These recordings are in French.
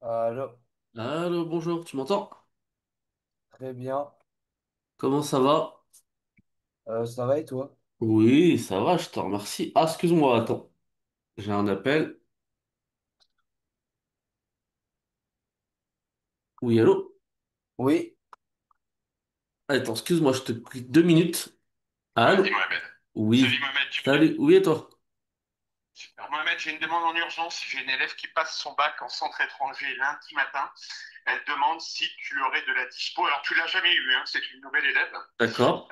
Alors, Allô, bonjour, tu m'entends? très bien. Comment ça va? Ça va et toi? Oui, ça va, je te remercie. Ah, excuse-moi, attends, j'ai un appel. Oui, allô? Oui, Attends, excuse-moi, je te prie 2 minutes. Vas-y Allô? Mohamed. Salut Oui. Mohamed, tu m'entends? Salut, oui et toi? Super. Mohamed, j'ai une demande en urgence. J'ai une élève qui passe son bac en centre étranger lundi matin. Elle demande si tu aurais de la dispo. Alors tu l'as jamais eu, hein, c'est une nouvelle élève. D'accord.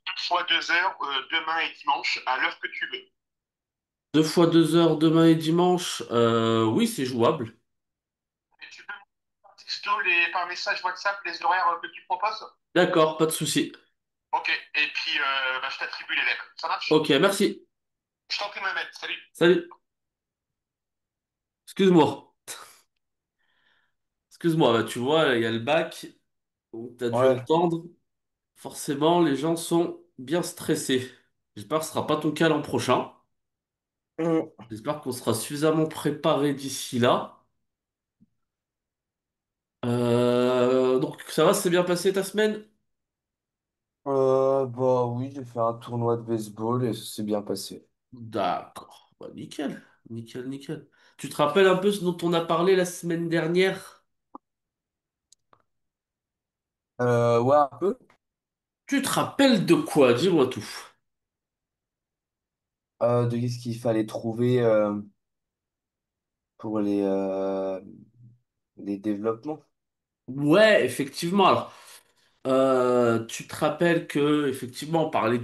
2 fois 2 heures, demain et dimanche, à l'heure que tu veux. 2 fois 2 heures demain et dimanche. Oui, c'est jouable. Et tu peux me par texto, par message WhatsApp, les horaires que tu proposes? D'accord, pas de souci. Ok, et puis je t'attribue l'élève. Ça Ok, marche? merci. Je t'en prie Mohamed, salut. Salut. Excuse-moi. Excuse-moi, bah, tu vois, il y a le bac, donc t'as dû ouais. entendre. Forcément, les gens sont bien stressés. J'espère que ce sera pas ton cas l'an prochain. Hum, J'espère qu'on sera suffisamment préparé d'ici là. Donc ça va, c'est bien passé ta semaine? Bah oui, j'ai fait un tournoi de baseball et ça s'est bien passé. D'accord. Bah, nickel, nickel, nickel. Tu te rappelles un peu ce dont on a parlé la semaine dernière? Ouais, un peu. Tu te rappelles de quoi? Dis-moi tout. De qu'est-ce qu'il fallait trouver pour les développements. Ouais, effectivement. Alors, tu te rappelles que effectivement on parlait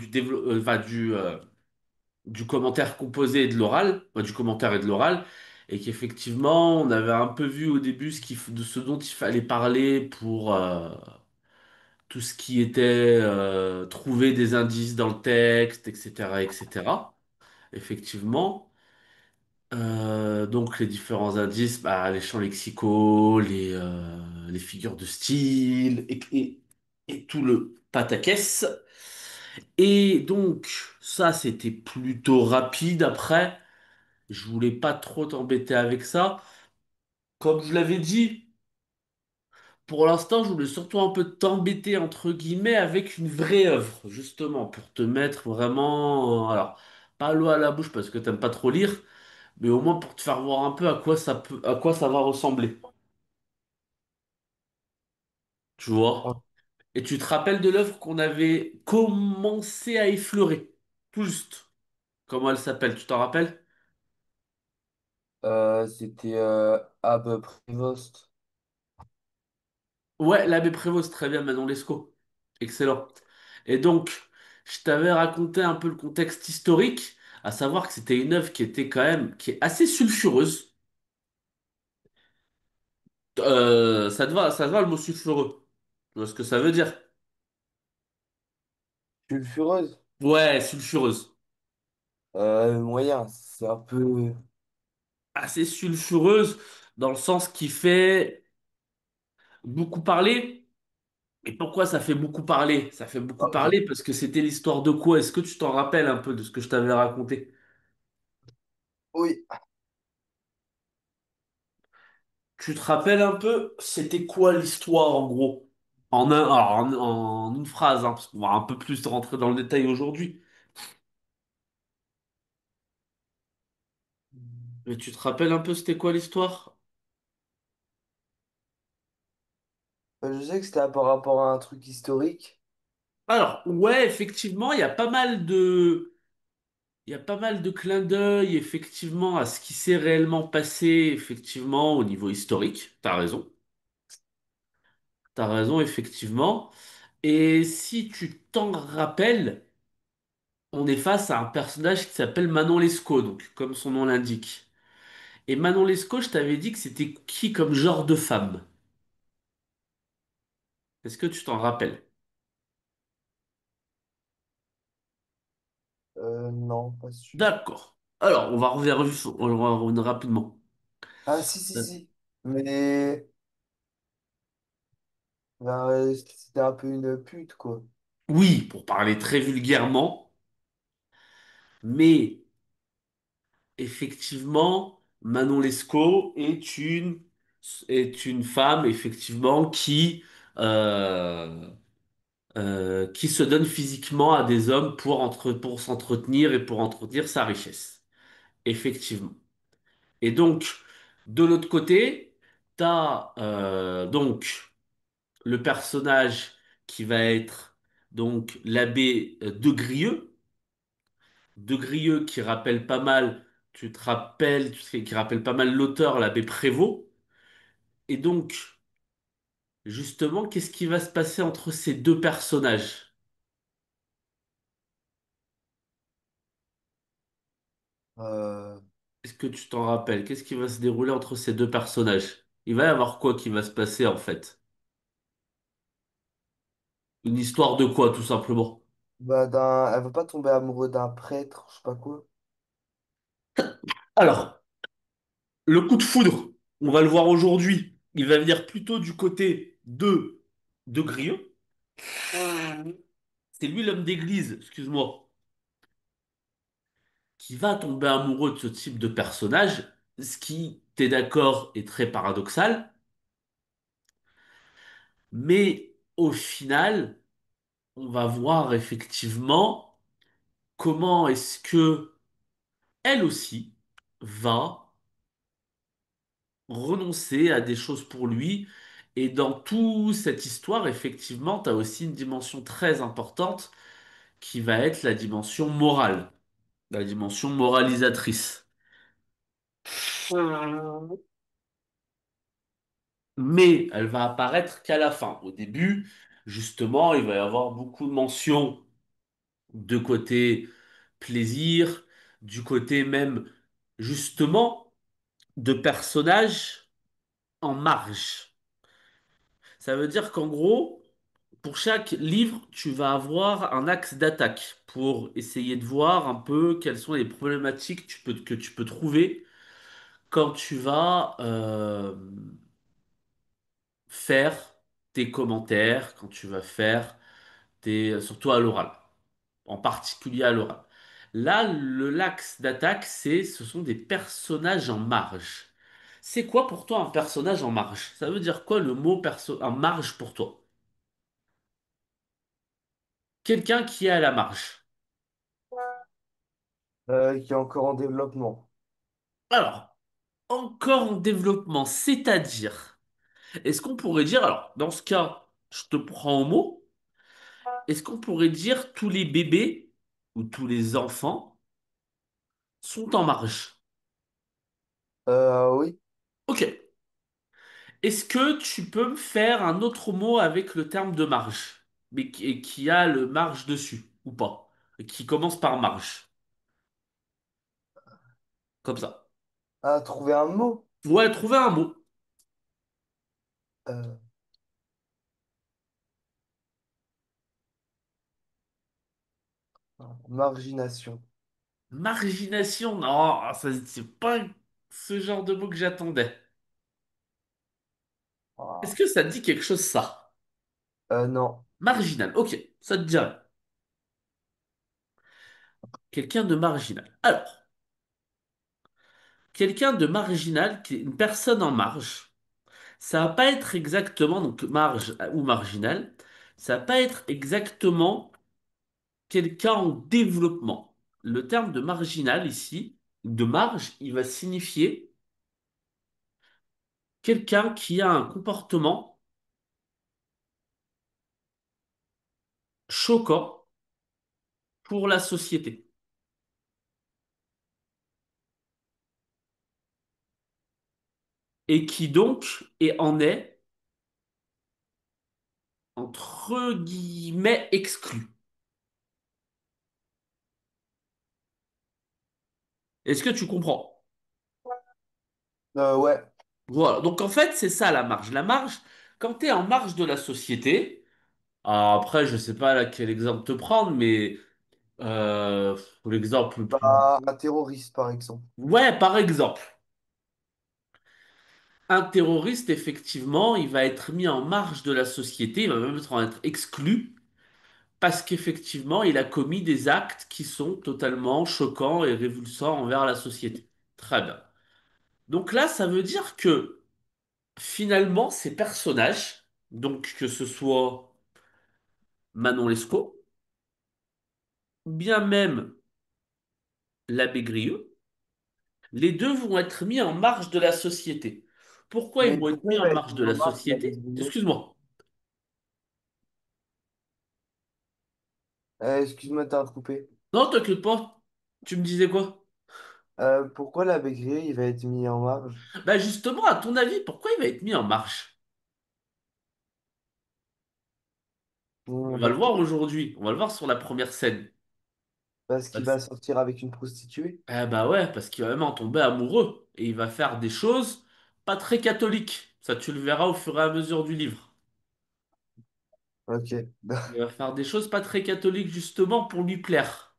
du commentaire composé et de l'oral, du commentaire et de l'oral, et qu'effectivement, on avait un peu vu au début de ce dont il fallait parler pour tout ce qui était trouver des indices dans le texte, etc., etc. Effectivement. Donc les différents indices, bah, les champs lexicaux, les figures de style et tout le pataquès. Et donc ça, c'était plutôt rapide après. Je voulais pas trop t'embêter avec ça. Comme je l'avais dit, pour l'instant, je voulais surtout un peu t'embêter entre guillemets avec une vraie œuvre, justement, pour te mettre vraiment, alors, pas l'eau à la bouche parce que t'aimes pas trop lire, mais au moins pour te faire voir un peu à quoi ça va ressembler. Tu vois? Oh, Et tu te rappelles de l'œuvre qu'on avait commencé à effleurer, tout juste. Comment elle s'appelle, tu t'en rappelles? c'était Ab Prévost. Ouais, l'abbé Prévost, très bien, Manon Lescaut. Excellent. Et donc, je t'avais raconté un peu le contexte historique, à savoir que c'était une œuvre qui était quand même, qui est assez sulfureuse. Ça te va le mot sulfureux? Tu vois ce que ça veut dire? Sulfureuse. Ouais, sulfureuse. Moyen, c'est un peu. Assez sulfureuse dans le sens qui fait beaucoup parler. Et pourquoi ça fait beaucoup parler? Ça fait beaucoup Ok. parler parce que c'était l'histoire de quoi? Est-ce que tu t'en rappelles un peu de ce que je t'avais raconté? Oui. Tu te rappelles un peu, c'était quoi l'histoire en gros? En une phrase, hein, parce qu'on va un peu plus rentrer dans le détail aujourd'hui. Mais tu te rappelles un peu c'était quoi l'histoire? Je sais que c'était par rapport à un truc historique. Alors, ouais, effectivement, il y a pas mal de clins d'œil, effectivement, à ce qui s'est réellement passé, effectivement, au niveau historique. T'as raison. T'as raison, effectivement. Et si tu t'en rappelles, on est face à un personnage qui s'appelle Manon Lescaut, donc comme son nom l'indique. Et Manon Lescaut, je t'avais dit que c'était qui comme genre de femme? Est-ce que tu t'en rappelles? Non, pas sûr. D'accord. Alors, on va revenir rapidement. Ah, si, si, Euh, si. Mais. Ben, c'était un peu une pute, quoi. Oui, pour parler très vulgairement, mais effectivement, Manon Lescaut est une est une femme, effectivement, qui se donne physiquement à des hommes pour s'entretenir et pour entretenir sa richesse. Effectivement. Et donc, de l'autre côté, t'as donc le personnage qui va être donc l'abbé de Grieux. De Grieux qui rappelle pas mal, tu te rappelles, qui rappelle pas mal l'auteur, l'abbé Prévost. Et donc, justement, qu'est-ce qui va se passer entre ces deux personnages? Euh, Est-ce que tu t'en rappelles? Qu'est-ce qui va se dérouler entre ces deux personnages? Il va y avoir quoi qui va se passer en fait? Une histoire de quoi, tout simplement? Bah, elle veut pas tomber amoureuse d'un prêtre, je sais pas quoi. Alors, le coup de foudre, on va le voir aujourd'hui. Il va venir plutôt du côté de Grieux. C'est lui l'homme d'église, excuse-moi, qui va tomber amoureux de ce type de personnage, ce qui, t'es d'accord, est très paradoxal. Mais au final, on va voir effectivement comment est-ce que elle aussi va renoncer à des choses pour lui. Et dans toute cette histoire, effectivement, tu as aussi une dimension très importante qui va être la dimension morale, la dimension moralisatrice. Mais elle va apparaître qu'à la fin. Au début, justement, il va y avoir beaucoup de mentions de côté plaisir, du côté même, justement, de personnages en marge. Ça veut dire qu'en gros, pour chaque livre, tu vas avoir un axe d'attaque pour essayer de voir un peu quelles sont les problématiques que tu peux trouver quand tu vas faire tes commentaires, quand tu vas faire surtout à l'oral, en particulier à l'oral. Là, l'axe d'attaque, ce sont des personnages en marge. C'est quoi pour toi un personnage en marge? Ça veut dire quoi le mot en marge pour toi? Quelqu'un qui est à la marge. Qui est encore en développement. Alors, encore en développement, c'est-à-dire, est-ce qu'on pourrait dire, alors, dans ce cas, je te prends au mot, est-ce qu'on pourrait dire tous les bébés ou tous les enfants sont en marge? Oui. Ok. Est-ce que tu peux me faire un autre mot avec le terme de marge, mais qui a le marge dessus, ou pas? Et qui commence par marge, comme ça. Ah, trouver un mot. Ouais, trouver un mot. Euh, Margination. Margination, non, ça, c'est pas ce genre de mot que j'attendais. Est-ce Ah. que ça te dit quelque chose, ça? Non. Marginal, ok, ça te dit rien. Quelqu'un de marginal. Alors, quelqu'un de marginal, qui est une personne en marge, ça va pas être exactement, donc marge ou marginal, ça va pas être exactement quelqu'un en développement. Le terme de marginal ici, de marge, il va signifier quelqu'un qui a un comportement choquant pour la société et qui donc en est, entre guillemets, exclu. Est-ce que tu comprends? Ouais. Voilà, donc en fait, c'est ça la marge. La marge, quand tu es en marge de la société, alors après, je sais pas là, quel exemple te prendre, mais pour l'exemple le plus... Bah, un terroriste, par exemple. Ouais, par exemple, un terroriste, effectivement, il va être mis en marge de la société, il va même être exclu, parce qu'effectivement, il a commis des actes qui sont totalement choquants et révulsants envers la société. Très bien. Donc là, ça veut dire que finalement, ces personnages, donc que ce soit Manon Lescaut, bien même l'abbé Grieux, les deux vont être mis en marge de la société. Pourquoi ils Mais vont être pourquoi mis il en va être marge mis de en la marche la société? Bébé? Excuse-moi. Excuse-moi de t'avoir coupé. Non, t'inquiète pas. Tu me disais quoi? Pourquoi la Bégré, il va être mis en marge? Bah justement, à ton avis, pourquoi il va être mis en marche? On va le voir aujourd'hui. On va le voir sur la première scène. Parce qu'il Parce- va sortir avec une prostituée? Eh bah ouais, parce qu'il va même en tomber amoureux. Et il va faire des choses pas très catholiques. Ça, tu le verras au fur et à mesure du livre. Ok. Il va faire des choses pas très catholiques justement pour lui plaire.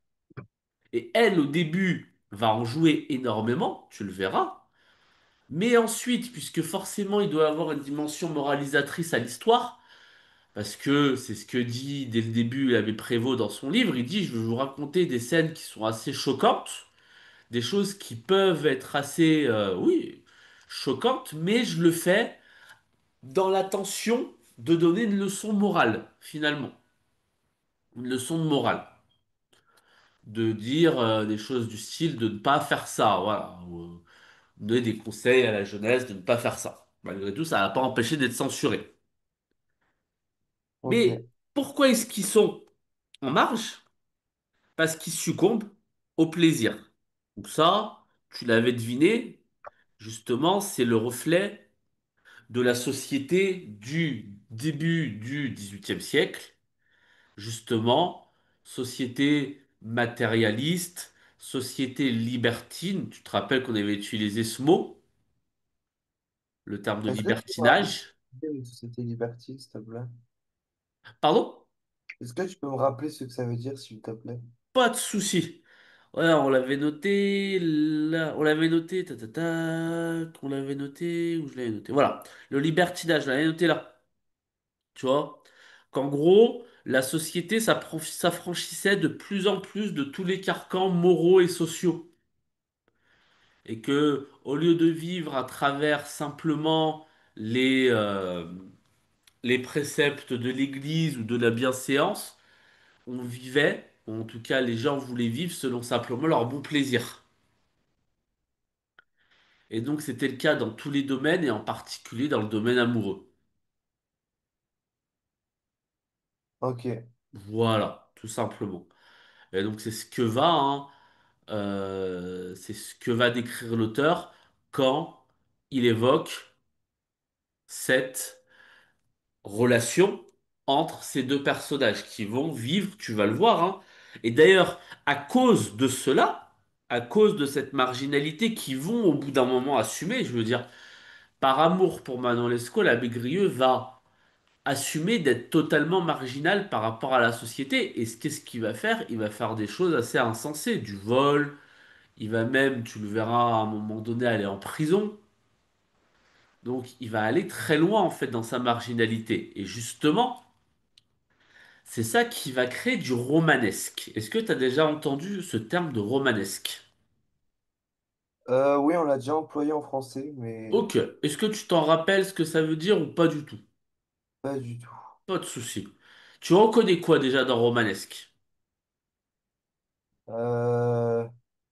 Et elle, au début, va en jouer énormément, tu le verras. Mais ensuite, puisque forcément il doit avoir une dimension moralisatrice à l'histoire, parce que c'est ce que dit dès le début l'abbé Prévost dans son livre, il dit, je vais vous raconter des scènes qui sont assez choquantes, des choses qui peuvent être assez, oui, choquantes, mais je le fais dans l'intention de donner une leçon morale, finalement. Une leçon de morale. De dire des choses du style de ne pas faire ça, voilà. Ou, donner des conseils à la jeunesse de ne pas faire ça. Malgré tout, ça n'a pas empêché d'être censuré. Ok. Mais pourquoi est-ce qu'ils sont en marge? Parce qu'ils succombent au plaisir. Donc ça, tu l'avais deviné, justement, c'est le reflet de la société du début du XVIIIe siècle. Justement, société matérialiste, société libertine. Tu te rappelles qu'on avait utilisé ce mot, le terme de Est-ce que tu peux me rappeler libertinage. ce que c'était Liberty, s'il te plaît? Pardon? Est-ce que tu peux me rappeler ce que ça veut dire, s'il te plaît? Pas de souci. Ouais, on l'avait noté là, on l'avait noté, on l'avait noté, où je l'avais noté. Voilà, le libertinage, je l'avais noté là. Tu vois? Qu'en gros, la société s'affranchissait de plus en plus de tous les carcans moraux et sociaux. Et que, au lieu de vivre à travers simplement les, euh, les préceptes de l'Église ou de la bienséance, on vivait, ou en tout cas les gens voulaient vivre selon simplement leur bon plaisir. Et donc c'était le cas dans tous les domaines et en particulier dans le domaine amoureux. Ok. Voilà, tout simplement. Et donc c'est ce que va, hein, c'est ce que va décrire l'auteur quand il évoque cette relation entre ces deux personnages qui vont vivre, tu vas le voir, hein. Et d'ailleurs, à cause de cela, à cause de cette marginalité qu'ils vont au bout d'un moment assumer, je veux dire, par amour pour Manon Lescaut, l'abbé Grieux va assumer d'être totalement marginal par rapport à la société. Et qu'est-ce qu'il va faire? Il va faire des choses assez insensées, du vol, il va même, tu le verras à un moment donné, aller en prison. Donc il va aller très loin en fait dans sa marginalité. Et justement, c'est ça qui va créer du romanesque. Est-ce que tu as déjà entendu ce terme de romanesque? Oui, on l'a déjà employé en français, mais Ok. Est-ce que tu t'en rappelles ce que ça veut dire ou pas du tout? pas du tout. Pas de souci. Tu reconnais quoi déjà dans romanesque? Euh,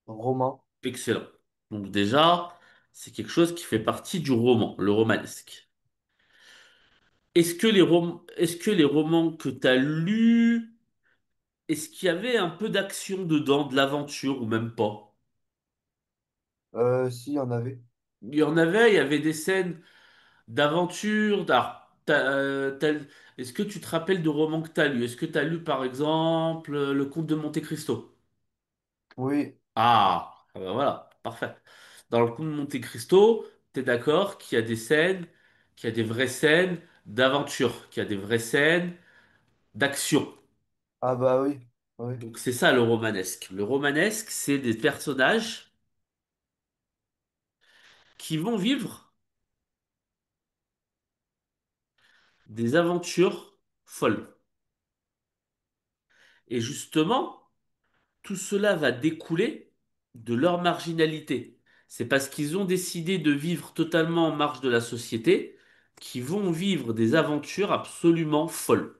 Romain. Excellent. Donc déjà, c'est quelque chose qui fait partie du roman, le romanesque. Est-ce que les romans que tu as lus, est-ce qu'il y avait un peu d'action dedans, de l'aventure ou même pas? Si, il y en avait. Il y avait des scènes d'aventure. Est-ce que tu te rappelles de romans que tu as lus? Est-ce que tu as lu par exemple Le Comte de Monte-Cristo? Oui. Ah ben voilà, parfait. Dans Le Comte de Monte-Cristo, tu es d'accord qu'il y a des scènes, qu'il y a des vraies scènes d'aventure, qu'il y a des vraies scènes d'action. Ah bah oui. Oui. Donc c'est ça le romanesque. Le romanesque, c'est des personnages qui vont vivre des aventures folles. Et justement, tout cela va découler de leur marginalité. C'est parce qu'ils ont décidé de vivre totalement en marge de la société qu'ils vont vivre des aventures absolument folles,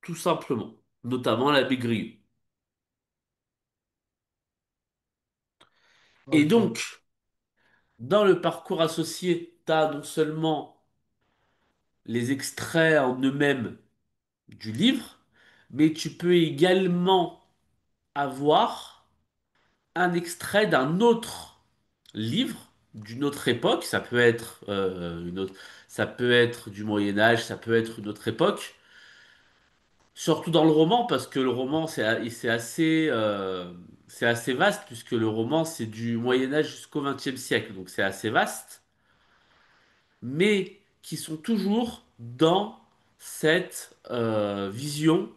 tout simplement, notamment la Grille. Et Ok. donc, dans le parcours associé, tu as non seulement les extraits en eux-mêmes du livre, mais tu peux également avoir un extrait d'un autre livre, d'une autre époque. Ça peut être ça peut être du Moyen Âge, ça peut être une autre époque. Surtout dans le roman, parce que le roman c'est assez vaste, puisque le roman c'est du Moyen Âge jusqu'au XXe siècle, donc c'est assez vaste, mais qui sont toujours dans cette vision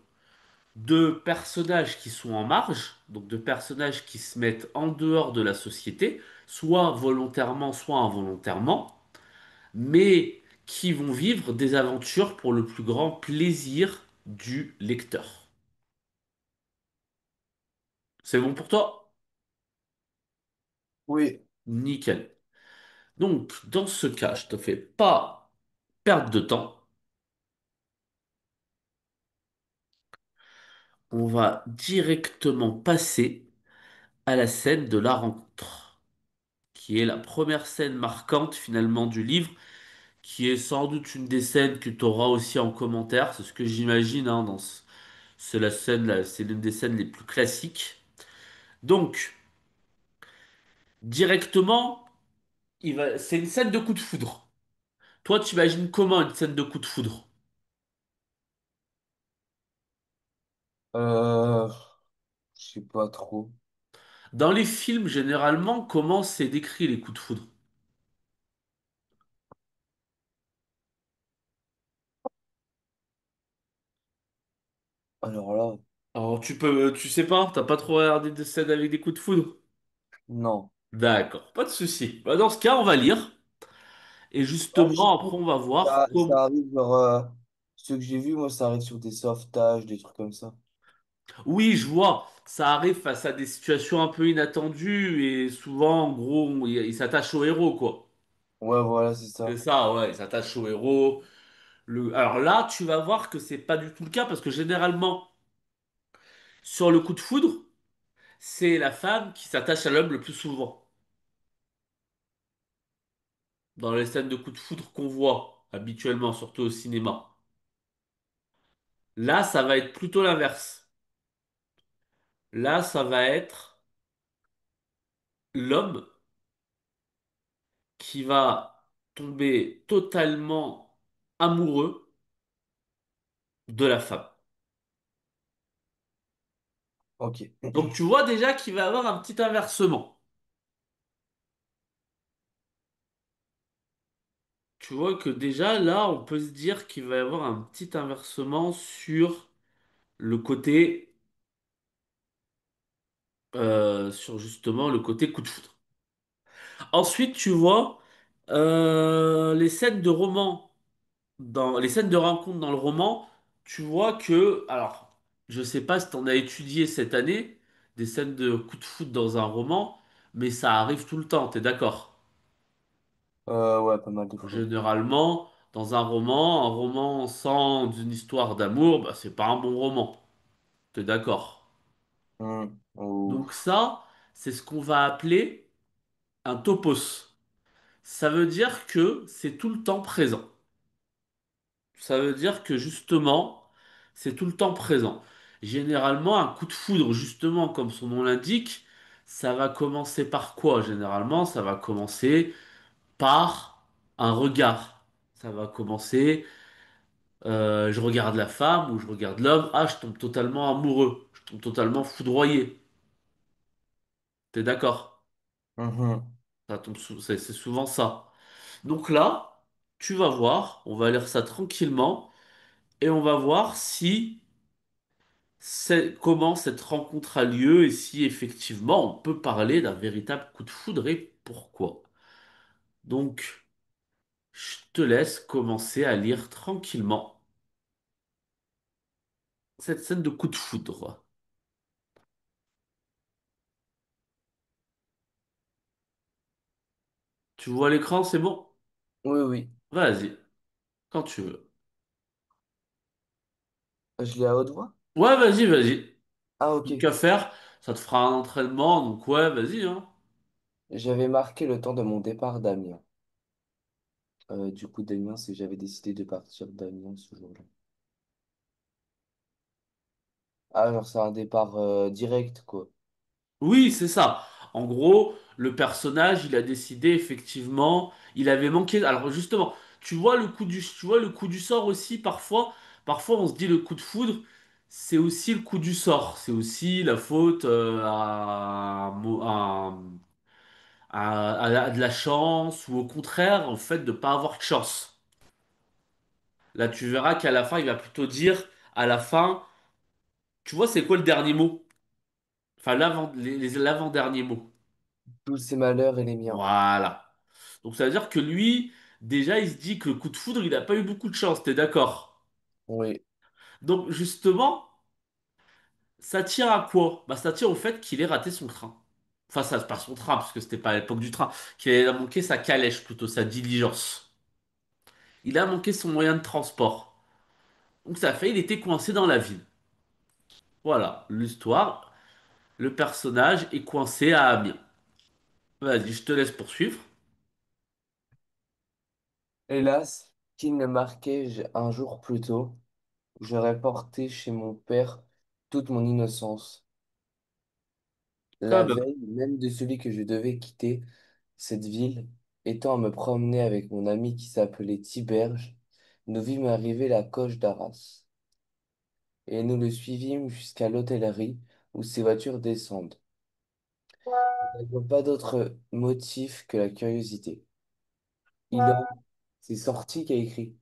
de personnages qui sont en marge, donc de personnages qui se mettent en dehors de la société, soit volontairement, soit involontairement, mais qui vont vivre des aventures pour le plus grand plaisir du lecteur. C'est bon pour toi? Oui. Nickel. Donc, dans ce cas, je te fais pas perdre de temps. On va directement passer à la scène de la rencontre, qui est la première scène marquante finalement du livre, qui est sans doute une des scènes que tu auras aussi en commentaire. C'est ce que j'imagine, hein, c'est la scène, c'est l'une des scènes les plus classiques. Donc, directement, c'est une scène de coup de foudre. Toi, tu imagines comment une scène de coup de foudre? Euh, je sais pas trop. Dans les films, généralement, comment c'est décrit les coups de foudre? Alors là, Alors, tu sais pas, t'as pas trop regardé de scènes avec des coups de foudre? non. D'accord, pas de souci. Bah, dans ce cas, on va lire. Et Ouais, je sais justement, après, on va voir ça arrive, genre, ceux que j'ai vus, moi, ça arrive sur des sauvetages, des trucs comme ça. Oui, je vois, ça arrive face à des situations un peu inattendues et souvent, en gros, il s'attache au héros, quoi. Ouais, voilà, c'est C'est ça. ça, ouais, il s'attache au héros. Alors là, tu vas voir que c'est pas du tout le cas parce que généralement, sur le coup de foudre, c'est la femme qui s'attache à l'homme le plus souvent. Dans les scènes de coup de foudre qu'on voit habituellement, surtout au cinéma. Là, ça va être plutôt l'inverse. Là, ça va être l'homme qui va tomber totalement amoureux de la femme. Ok. Donc tu vois déjà qu'il va y avoir un petit inversement. Tu vois que déjà là, on peut se dire qu'il va y avoir un petit inversement sur le côté, sur justement le côté coup de foudre. Ensuite, tu vois les scènes de roman, dans les scènes de rencontre dans le roman, tu vois que, alors, je sais pas si tu en as étudié cette année, des scènes de coup de foudre dans un roman, mais ça arrive tout le temps, t'es d'accord? Ouais, pas mal de fois. Généralement, dans un roman sans une histoire d'amour, bah, c'est pas un bon roman, t'es d'accord? Donc Ouf. ça, c'est ce qu'on va appeler un topos. Ça veut dire que c'est tout le temps présent. Ça veut dire que justement, c'est tout le temps présent. Généralement, un coup de foudre, justement, comme son nom l'indique, ça va commencer par quoi? Généralement, ça va commencer par un regard. Ça va commencer, je regarde la femme ou je regarde l'homme, ah, je tombe totalement amoureux, je tombe totalement foudroyé. T'es d'accord? Mhm. C'est souvent ça. Donc là, tu vas voir, on va lire ça tranquillement et on va voir si comment cette rencontre a lieu et si effectivement on peut parler d'un véritable coup de foudre et pourquoi. Donc, je te laisse commencer à lire tranquillement cette scène de coup de foudre. Tu vois l'écran, c'est bon? Oui, oui. Vas-y, quand tu veux. Je l'ai à haute voix? Ouais, vas-y, vas-y. Ah, ok. Donc, qu'à faire? Ça te fera un entraînement, donc ouais, vas-y, hein. J'avais marqué le temps de mon départ d'Amiens. Du coup, d'Amiens, c'est que j'avais décidé de partir d'Amiens ce jour-là. Ah, genre, c'est un départ direct, quoi. Oui, c'est ça. En gros, le personnage, il a décidé effectivement, il avait manqué. Alors justement, tu vois le coup du sort aussi parfois. Parfois, on se dit le coup de foudre, c'est aussi le coup du sort. C'est aussi la faute à de la chance ou au contraire, en fait, de pas avoir de chance. Là, tu verras qu'à la fin, il va plutôt dire, à la fin, tu vois, c'est quoi le dernier mot? Enfin, l'avant-dernier mot. Tous ces malheurs et les miens. Voilà. Donc ça veut dire que lui, déjà, il se dit que le coup de foudre, il n'a pas eu beaucoup de chance, t'es d'accord? Oui. Donc justement, ça tient à quoi? Bah ça tient au fait qu'il ait raté son train. Enfin, ça, pas son train, parce que c'était pas à l'époque du train. Qu'il a manqué sa calèche, plutôt, sa diligence. Il a manqué son moyen de transport. Donc ça fait, il était coincé dans la ville. Voilà, l'histoire, le personnage est coincé à Amiens. Vas-y, je te laisse poursuivre. Hélas, qu'il ne marquait un jour plus tôt, j'aurais porté chez mon père toute mon innocence. La Quand même. veille même de celui que je devais quitter cette ville, étant à me promener avec mon ami qui s'appelait Tiberge, nous vîmes arriver la coche d'Arras, et nous le suivîmes jusqu'à l'hôtellerie où ses voitures descendent. Nous n'avions pas d'autre motif que la curiosité. C'est sorti qu'a écrit.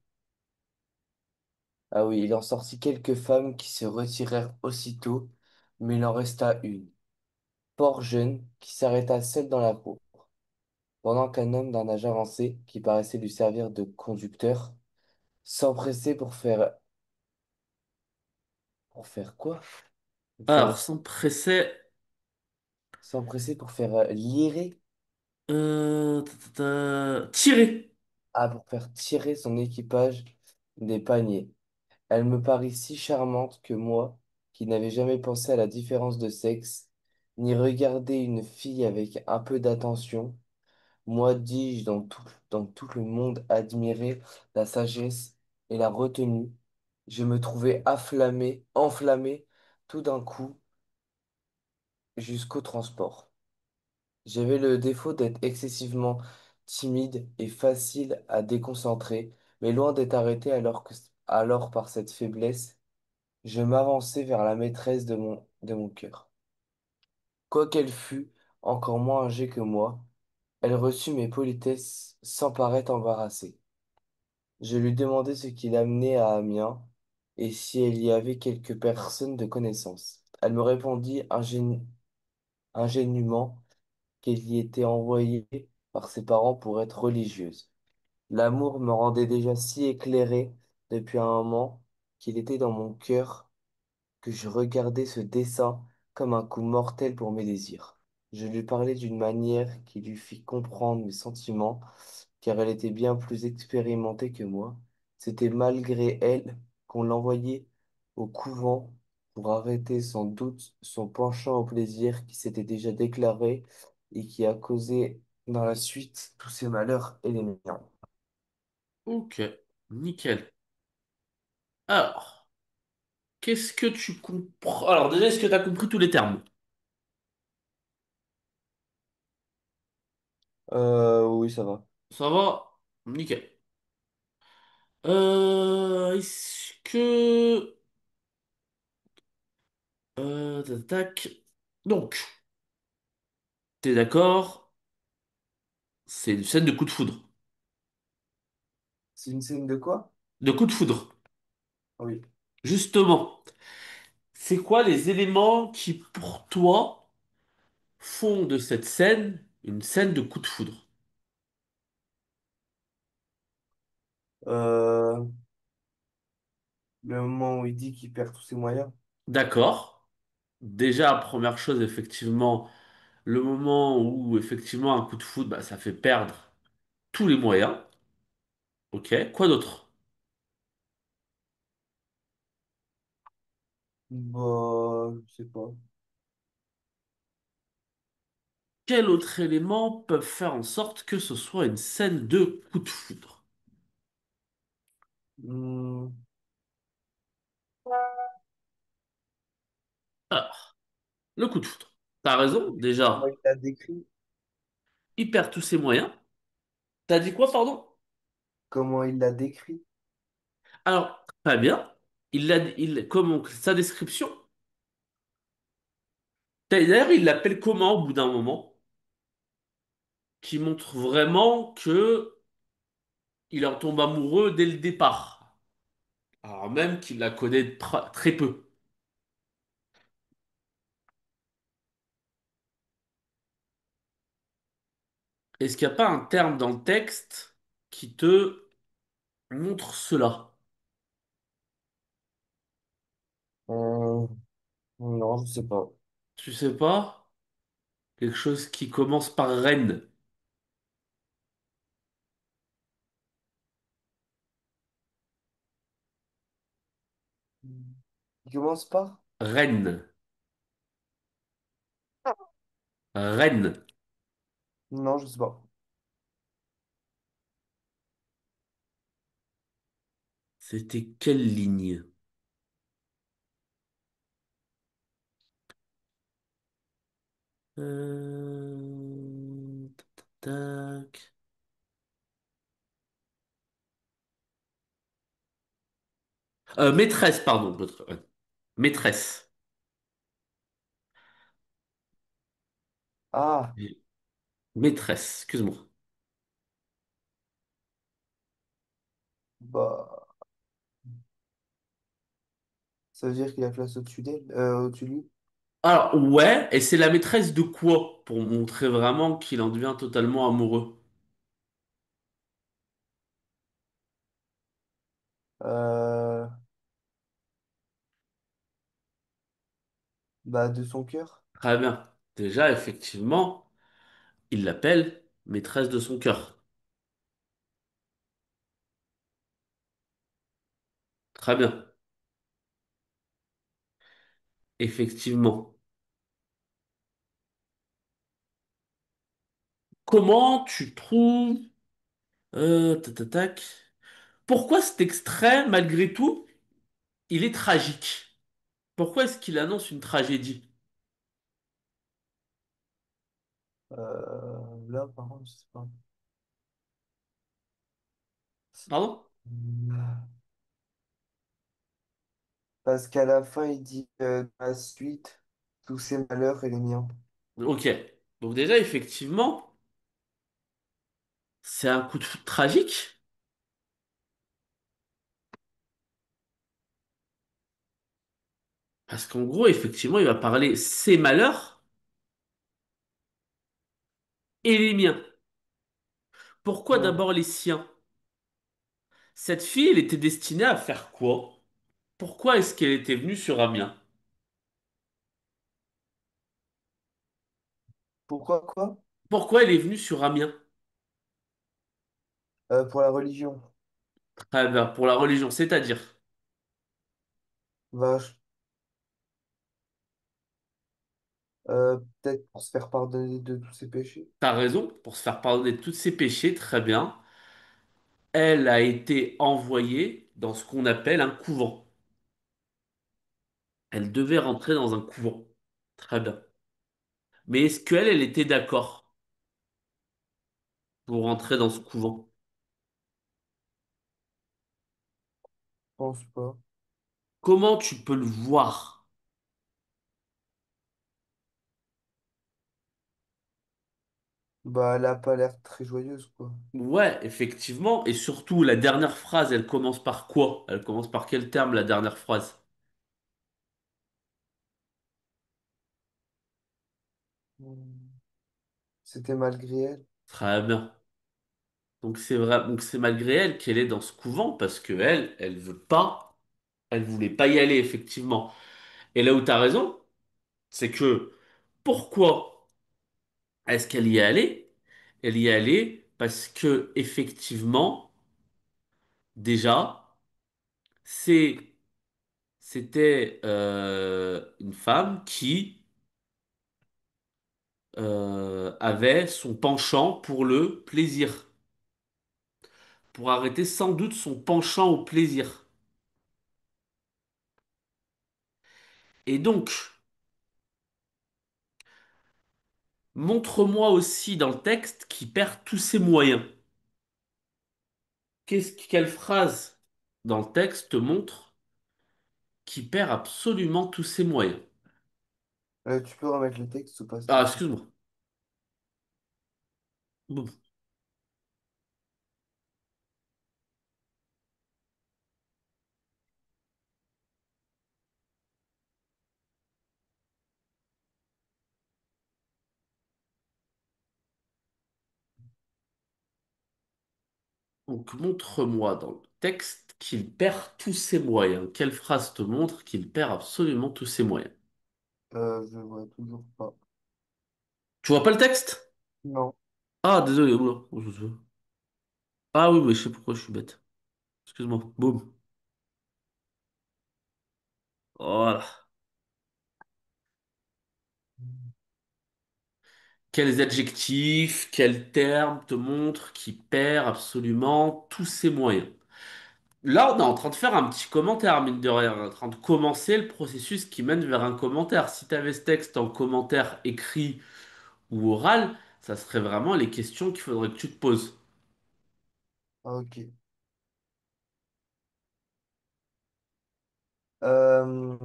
Ah oui, il en sortit quelques femmes qui se retirèrent aussitôt, mais il en resta une, fort jeune, qui s'arrêta seule dans la cour, pendant qu'un homme d'un âge avancé, qui paraissait lui servir de conducteur, s'empressait pour faire quoi? Pour faire, Alors, sans presser. s'empresser pour faire lirer, Tirer. pour faire tirer son équipage des paniers. Elle me parut si charmante que moi, qui n'avais jamais pensé à la différence de sexe, ni regardé une fille avec un peu d'attention, moi, dis-je, dans tout le monde admirait la sagesse et la retenue, je me trouvais enflammé tout d'un coup jusqu'au transport. J'avais le défaut d'être excessivement timide et facile à déconcentrer, mais loin d'être arrêté alors par cette faiblesse, je m'avançai vers la maîtresse de mon cœur. Quoiqu'elle fût encore moins âgée que moi, elle reçut mes politesses sans paraître embarrassée. Je lui demandai ce qui l'amenait à Amiens et si elle y avait quelques personnes de connaissance. Elle me répondit ingénument qu'elle y était envoyée par ses parents pour être religieuse. L'amour me rendait déjà si éclairé depuis un moment qu'il était dans mon cœur que je regardais ce dessin comme un coup mortel pour mes désirs. Je lui parlais d'une manière qui lui fit comprendre mes sentiments, car elle était bien plus expérimentée que moi. C'était malgré elle qu'on l'envoyait au couvent pour arrêter sans doute son penchant au plaisir qui s'était déjà déclaré et qui a causé dans la suite tous ces malheurs et les miens. Ok, nickel. Alors, qu'est-ce que tu comprends? Alors déjà, est-ce que tu as compris tous les termes? Oui, ça va. Ça va? Nickel. Est-ce que... tac. Donc, t'es d'accord? C'est une scène de coup de foudre. C'est une scène de quoi? De coup de foudre. Oui. Justement, c'est quoi les éléments qui, pour toi, font de cette scène une scène de coup de foudre? Euh, le moment où il dit qu'il perd tous ses moyens. D'accord. Déjà, première chose, effectivement, le moment où, effectivement, un coup de foudre, bah, ça fait perdre. tous les moyens. Ok, quoi d'autre? Bah, je sais pas. Quel autre élément peut faire en sorte que ce soit une scène de coup de foudre? Hmm, Alors, le coup de foudre. T'as raison, Comment déjà, il l'a décrit? il perd tous ses moyens. T'as dit quoi, pardon? Comment il l'a décrit? Alors, très bien. Comment, sa description. D'ailleurs, il l'appelle comment au bout d'un moment? Qui montre vraiment que il en tombe amoureux dès le départ. Alors même qu'il la connaît très peu. Est-ce qu'il n'y a pas un terme dans le texte qui te montre cela? Euh, non, je sais pas. Tu sais pas? Quelque chose qui commence par reine. Il commence par? Reine. Reine. Non, je sais pas. C'était quelle ligne? Tac, tac. Maîtresse, pardon. Maîtresse. Ah, Maîtresse, excuse-moi. bah, ça veut dire qu'il a place au-dessus d'elle, au-dessus de lui. Alors, ouais, et c'est la maîtresse de quoi? Pour montrer vraiment qu'il en devient totalement amoureux. Euh, Bah, de son cœur. Très bien. Déjà, effectivement, il l'appelle maîtresse de son cœur. Très bien. Effectivement. Comment tu trouves... tac, tac, tac. Pourquoi cet extrait, malgré tout, il est tragique? Pourquoi est-ce qu'il annonce une tragédie? Là, par contre, je sais pas. Pardon? Parce qu'à la fin, il dit la suite, tous ses malheurs et les miens. Ok. Donc déjà, effectivement, c'est un coup de foudre tragique. Parce qu'en gros, effectivement, il va parler ses malheurs et les miens. Pourquoi Hmm. d'abord les siens? Cette fille, elle était destinée à faire quoi? Pourquoi est-ce qu'elle était venue sur Amiens? Pourquoi quoi? Pourquoi elle est venue sur Amiens? Pour la religion. Très bien, pour la religion, c'est-à-dire, Vache. Peut-être pour se faire pardonner de tous ses péchés. t'as raison, pour se faire pardonner de tous ses péchés, très bien. Elle a été envoyée dans ce qu'on appelle un couvent. Elle devait rentrer dans un couvent. Très bien. Mais est-ce qu'elle, elle était d'accord pour rentrer dans ce couvent? Je pense pas. Comment tu peux le voir? Bah, elle a pas l'air très joyeuse, quoi. Ouais, effectivement. Et surtout, la dernière phrase, elle commence par quoi? Elle commence par quel terme, la dernière phrase? Hmm. C'était malgré elle. Très bien. Donc c'est vrai, donc c'est malgré elle qu'elle est dans ce couvent parce que elle veut pas, elle voulait pas y aller effectivement. Et là où tu as raison, c'est que pourquoi est-ce qu'elle y est allée? Elle y est allée Parce que, effectivement, déjà, c'est, c'était une femme qui avait son penchant pour le plaisir. Pour arrêter sans doute son penchant au plaisir. Et donc, montre-moi aussi dans le texte qui perd tous ses moyens. Quelle phrase dans le texte te montre qui perd absolument tous ses moyens? Tu peux remettre le texte ou pas, s'il te Ah, plaît? excuse-moi. Bon. Donc, montre-moi dans le texte qu'il perd tous ses moyens. Quelle phrase te montre qu'il perd absolument tous ses moyens? Je vois toujours pas. Tu vois pas le texte? Non. Ah, désolé. Oula. Ah oui, mais je sais pourquoi je suis bête. Excuse-moi. Boum. Voilà. Quels adjectifs, quels termes te montrent qu'il perd absolument tous ses moyens? Là, on est en train de faire un petit commentaire, mine de rien. On est en train de commencer le processus qui mène vers un commentaire. Si tu avais ce texte en commentaire écrit ou oral, ça serait vraiment les questions qu'il faudrait que tu te poses. Ah, ok. Euh...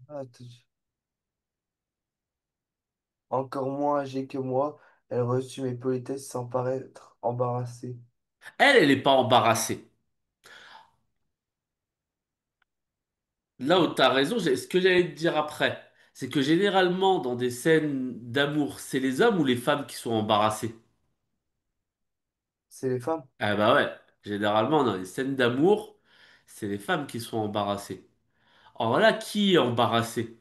attends. Encore moins âgée que moi, elle reçut mes politesses sans paraître embarrassée. Elle est pas embarrassée. Là où tu as raison, ce que j'allais te dire après, c'est que généralement, dans des scènes d'amour, c'est les hommes ou les femmes qui sont embarrassés? C'est les femmes? Ah bah ouais, généralement, dans les scènes d'amour, c'est les femmes qui sont embarrassées. Alors là, qui est embarrassé?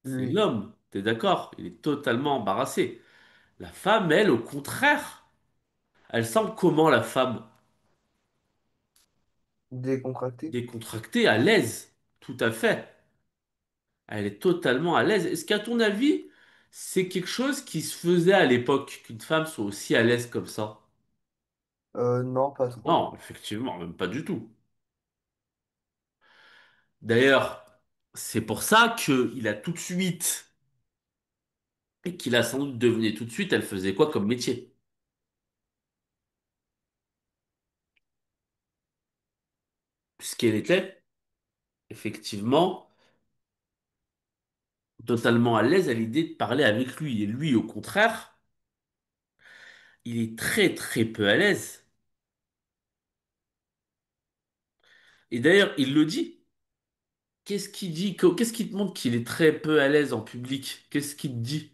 C'est Lui. l'homme, t'es d'accord? Il est totalement embarrassé. La femme, elle, au contraire, elle semble comment la femme? Décontracté? Décontractée, à l'aise. Tout à fait. Elle est totalement à l'aise. Est-ce qu'à ton avis, c'est quelque chose qui se faisait à l'époque, qu'une femme soit aussi à l'aise comme ça? Non, pas trop. Non, effectivement, même pas du tout. D'ailleurs, c'est pour ça qu'il a tout de suite, et qu'il a sans doute deviné tout de suite, elle faisait quoi comme métier? Puisqu'elle était, effectivement, totalement à l'aise à l'idée de parler avec lui. Et lui, au contraire, il est très très peu à l'aise. Et d'ailleurs, il le dit. Qu'est-ce qu'il dit? Qu'est-ce qui te montre qu'il est très peu à l'aise en public? Qu'est-ce qu'il te dit?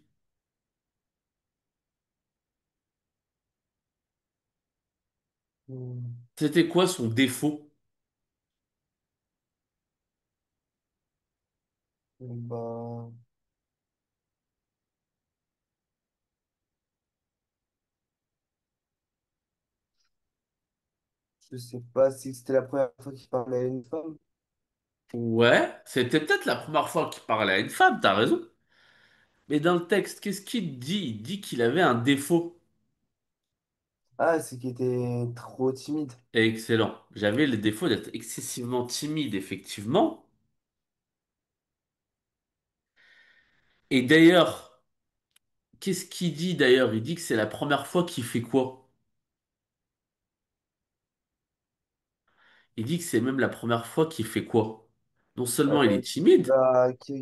Hmm. C'était quoi son défaut? Bah, je sais pas si c'était la première fois qu'il parlait à une femme. Ouais, c'était peut-être la première fois qu'il parlait à une femme, t'as raison. Mais dans le texte, qu'est-ce qu'il dit? Il dit qu'il avait un défaut. Ah, c'est qu'il était trop timide. Excellent. J'avais le défaut d'être excessivement timide, effectivement. Et d'ailleurs, qu'est-ce qu'il dit d'ailleurs? Il dit que c'est la première fois qu'il fait quoi? Il dit que c'est même la première fois qu'il fait quoi? Non seulement il est timide,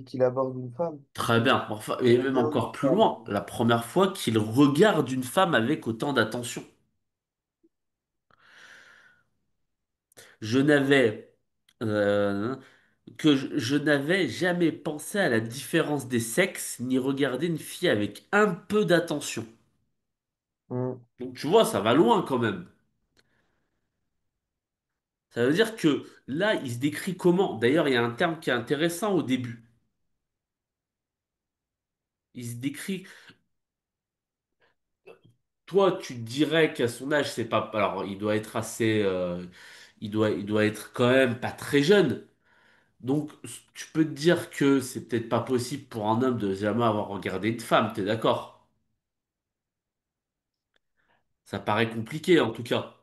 Qu'il aborde une femme. très bien, enfin, Il et même regarde encore une plus femme. loin, la première fois qu'il regarde une femme avec autant d'attention. Je n'avais euh, je n'avais jamais pensé à la différence des sexes, ni regardé une fille avec un peu d'attention. Hmm. Donc tu vois, ça va loin quand même. Ça veut dire que là, il se décrit comment? D'ailleurs, il y a un terme qui est intéressant au début. Il se décrit. Toi, tu te dirais qu'à son âge, c'est pas. Alors, il doit être assez. Il doit être quand même pas très jeune. Donc, tu peux te dire que c'est peut-être pas possible pour un homme de jamais avoir regardé une femme, t'es d'accord? Ça paraît compliqué en tout cas.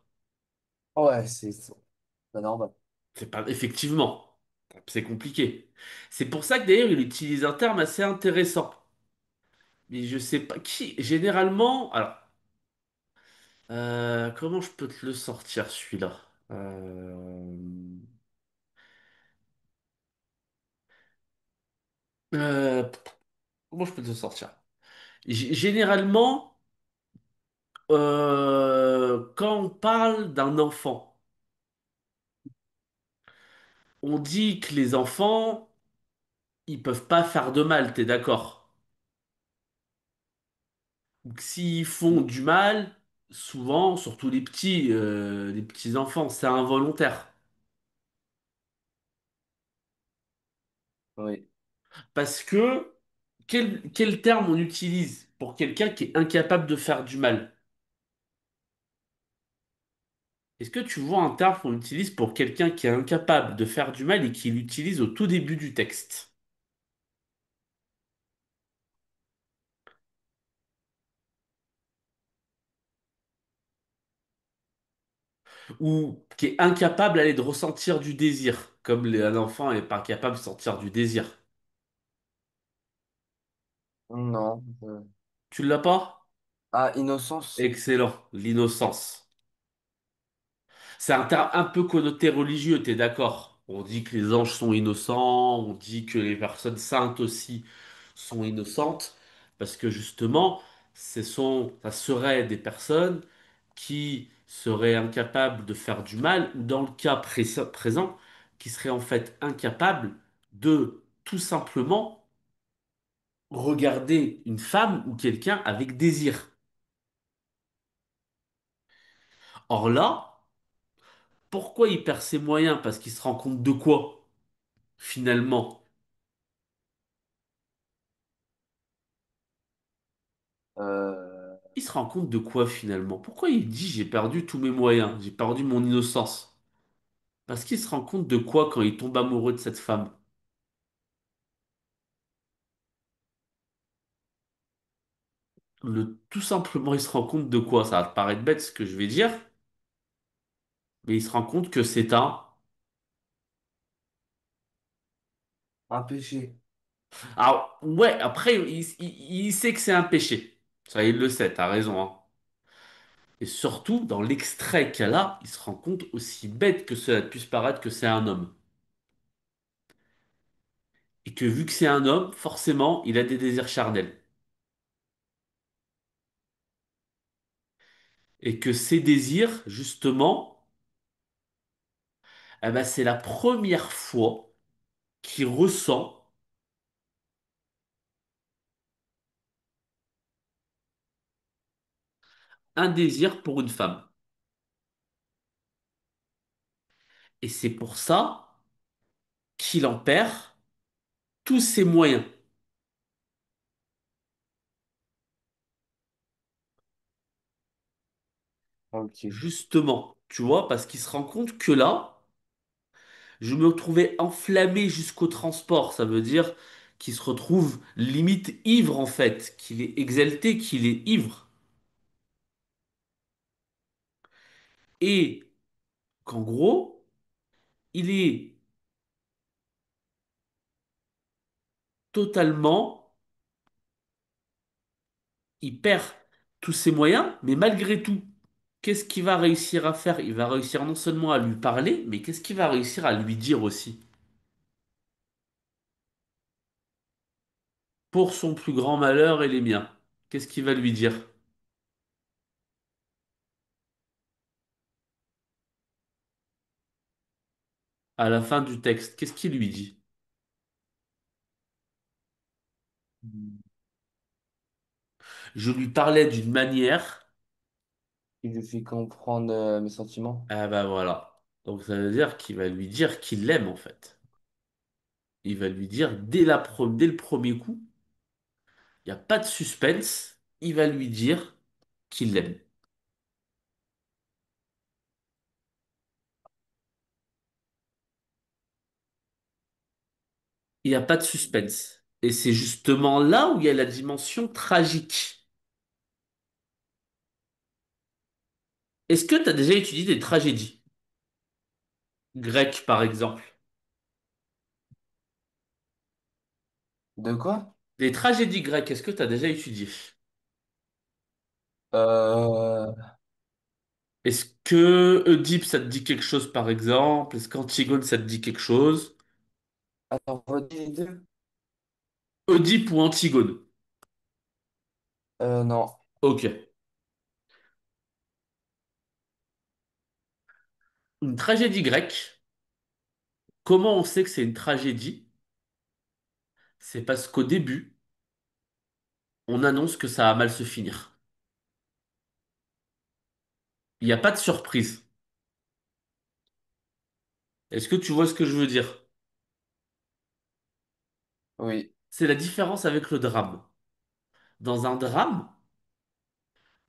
Ouais, c'est pas normal. C'est pas. Effectivement, c'est compliqué. C'est pour ça que d'ailleurs, il utilise un terme assez intéressant. Mais je sais pas qui. Généralement. Alors, comment je peux te le sortir celui-là? Euh, euh, Comment je peux te le sortir? Généralement, quand on parle d'un enfant, on dit que les enfants, ils peuvent pas faire de mal, t'es d'accord? Ou que s'ils font du mal, souvent, surtout les petits enfants, c'est involontaire. Oui. Parce que quel terme on utilise pour quelqu'un qui est incapable de faire du mal? Est-ce que tu vois un terme qu'on utilise pour quelqu'un qui est incapable de faire du mal et qui l'utilise au tout début du texte? Ou qui est incapable allez, de ressentir du désir, comme un enfant n'est pas capable de sentir du désir. Non. Tu l'as pas? Ah, innocence? Excellent, l'innocence. C'est un terme un peu connoté religieux, t'es d'accord? On dit que les anges sont innocents, on dit que les personnes saintes aussi sont innocentes, parce que justement, ça serait des personnes qui seraient incapables de faire du mal, ou dans le cas présent, qui seraient en fait incapables de tout simplement regarder une femme ou quelqu'un avec désir. Or là, pourquoi il perd ses moyens? Parce qu'il se rend compte de quoi, finalement? Euh, Il se rend compte de quoi, finalement? Pourquoi il dit j'ai perdu tous mes moyens, j'ai perdu mon innocence? Parce qu'il se rend compte de quoi quand il tombe amoureux de cette femme? Tout simplement, il se rend compte de quoi? Ça va te paraître bête ce que je vais dire, mais il se rend compte que c'est un... un péché. Alors, ouais, après, il sait que c'est un péché. Ça, il le sait, t'as raison, hein. Et surtout, dans l'extrait qu'elle a, il se rend compte aussi bête que cela puisse paraître que c'est un homme. Et que vu que c'est un homme, forcément, il a des désirs charnels. Et que ces désirs, justement, eh ben, c'est la première fois qu'il ressent un désir pour une femme. Et c'est pour ça qu'il en perd tous ses moyens. Ok. Justement, tu vois, parce qu'il se rend compte que là, je me retrouvais enflammé jusqu'au transport. Ça veut dire qu'il se retrouve limite ivre en fait, qu'il est exalté, qu'il est ivre. Et qu'en gros, il est totalement, il perd tous ses moyens, mais malgré tout, qu'est-ce qu'il va réussir à faire? Il va réussir non seulement à lui parler, mais qu'est-ce qu'il va réussir à lui dire aussi? Pour son plus grand malheur et les miens. Qu'est-ce qu'il va lui dire? À la fin du texte, qu'est-ce qu'il lui dit? Je lui parlais d'une manière. Il lui fait comprendre mes sentiments. Ah bah voilà. Donc ça veut dire qu'il va lui dire qu'il l'aime en fait. Il va lui dire dès le premier coup Il n'y a pas de suspense. Il va lui dire qu'il l'aime. Il n'y a pas de suspense. Et c'est justement là où il y a la dimension tragique. Est-ce que tu as déjà étudié des tragédies grecques, par exemple? De quoi? Des tragédies grecques, est-ce que tu as déjà étudié? Euh... Est-ce que Oedipe, ça te dit quelque chose, par exemple? Est-ce qu'Antigone, ça te dit quelque chose? Attends, redis les deux? Oedipe ou Antigone? Non. Ok. Une tragédie grecque, comment on sait que c'est une tragédie? C'est parce qu'au début, on annonce que ça va mal se finir. Il n'y a pas de surprise. Est-ce que tu vois ce que je veux dire? Oui. C'est la différence avec le drame. Dans un drame,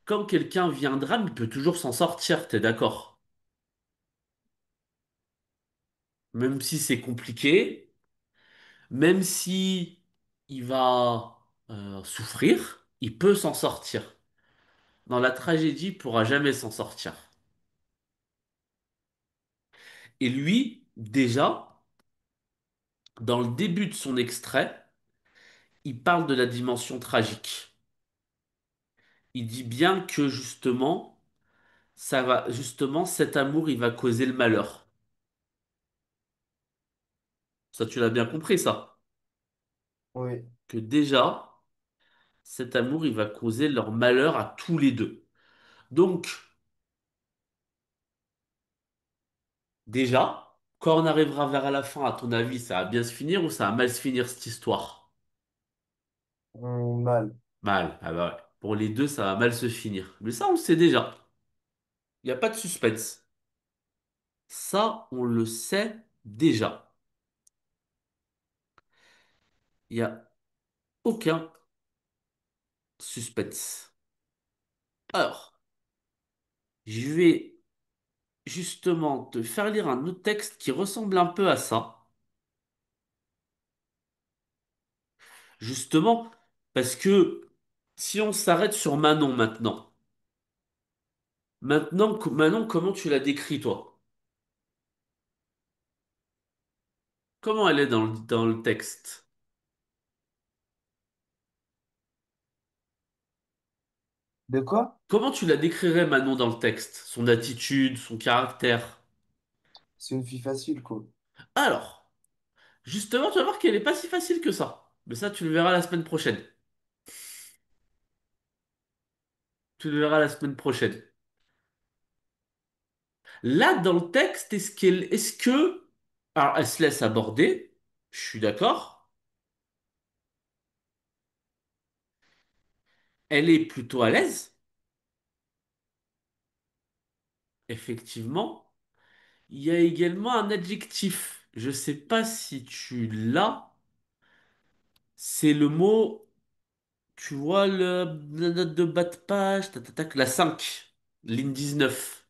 quand quelqu'un vit un drame, il peut toujours s'en sortir, t'es d'accord? Même si c'est compliqué, même si il va souffrir, il peut s'en sortir. Dans la tragédie, il pourra jamais s'en sortir. Et lui, déjà, dans le début de son extrait, il parle de la dimension tragique. Il dit bien que justement, justement, cet amour, il va causer le malheur. Ça, tu l'as bien compris, ça. Oui. Que déjà, cet amour, il va causer leur malheur à tous les deux. Donc, déjà, quand on arrivera vers la fin, à ton avis, ça va bien se finir ou ça va mal se finir cette histoire? Mal. Mal. Ah bah ouais. Pour les deux, ça va mal se finir. Mais ça, on le sait déjà. Il n'y a pas de suspense. Ça, on le sait déjà. Il n'y a aucun suspense. Alors, je vais justement te faire lire un autre texte qui ressemble un peu à ça. Justement, parce que si on s'arrête sur Manon maintenant, Manon, comment tu la décris, toi? Comment elle est dans le texte? De quoi? Comment tu la décrirais, Manon, dans le texte? Son attitude, son caractère? C'est une fille facile, quoi. Alors, justement, tu vas voir qu'elle est pas si facile que ça. Mais ça, tu le verras la semaine prochaine. Tu le verras la semaine prochaine. Là, dans le texte, est-ce que, alors, elle se laisse aborder, je suis d'accord. Elle est plutôt à l'aise, effectivement. Il y a également un adjectif. Je sais pas si tu l'as. C'est le mot, tu vois, la note de bas de page, tac, tac, tac, la 5, ligne 19.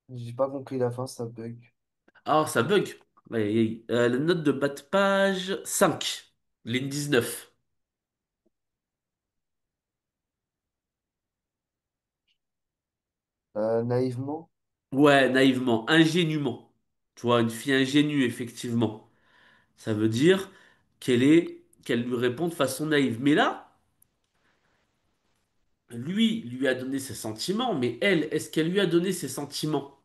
J'ai pas compris la fin, ça bug. Ah, ça bug. Ouais, la note de bas de page 5, ligne 19. Naïvement? Ouais, naïvement, ingénument. Tu vois, une fille ingénue, effectivement. Ça veut dire qu'elle lui répond de façon naïve. Mais là, lui a donné ses sentiments, mais elle, est-ce qu'elle lui a donné ses sentiments?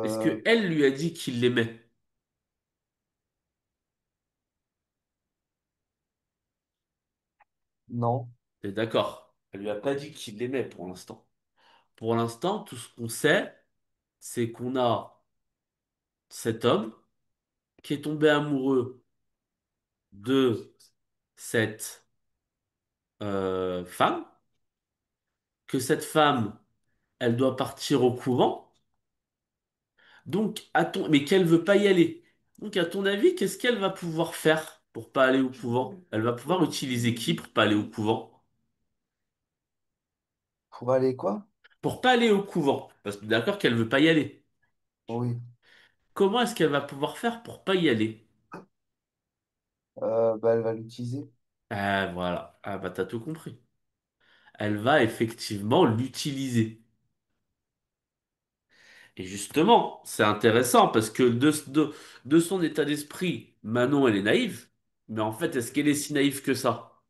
Est-ce Euh, que elle lui a dit qu'il l'aimait? non. T'es d'accord? Elle lui a pas dit qu'il l'aimait pour l'instant. Pour l'instant, tout ce qu'on sait, c'est qu'on a cet homme qui est tombé amoureux de cette femme, que cette femme, elle doit partir au couvent, mais qu'elle veut pas y aller. Donc, à ton avis, qu'est-ce qu'elle va pouvoir faire pour pas aller au couvent? Elle va pouvoir utiliser qui pour pas aller au couvent? Pour aller quoi? Pour pas aller au couvent, parce que d'accord qu'elle veut pas y aller. Oui. Comment est-ce qu'elle va pouvoir faire pour pas y aller? Bah, elle va l'utiliser. Ah, voilà. Ah, bah, t'as tout compris. Elle va effectivement l'utiliser. Et justement, c'est intéressant parce que de son état d'esprit, Manon, elle est naïve. Mais en fait, est-ce qu'elle est si naïve que ça?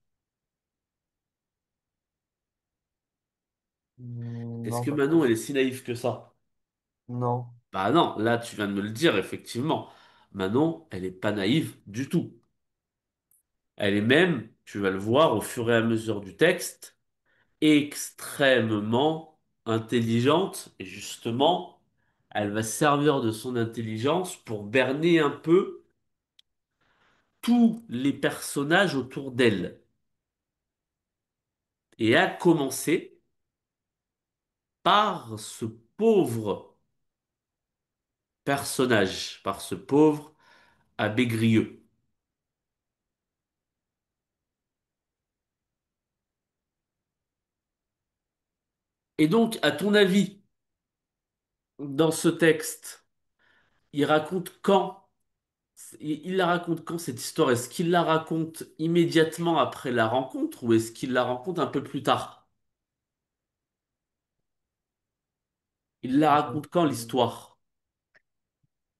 Est-ce Non, que pas Manon, elle plus. est si naïve que ça? Non. Bah non, là, tu viens de me le dire, effectivement. Manon, elle est pas naïve du tout. Elle est même, tu vas le voir au fur et à mesure du texte, extrêmement intelligente. Et justement, elle va se servir de son intelligence pour berner un peu tous les personnages autour d'elle. Et à commencer par ce pauvre personnage, par ce pauvre abbé Grieux. Et donc, à ton avis, dans ce texte, il raconte quand, il la raconte quand cette histoire? Est-ce qu'il la raconte immédiatement après la rencontre ou est-ce qu'il la raconte un peu plus tard? Il la Euh, raconte quand l'histoire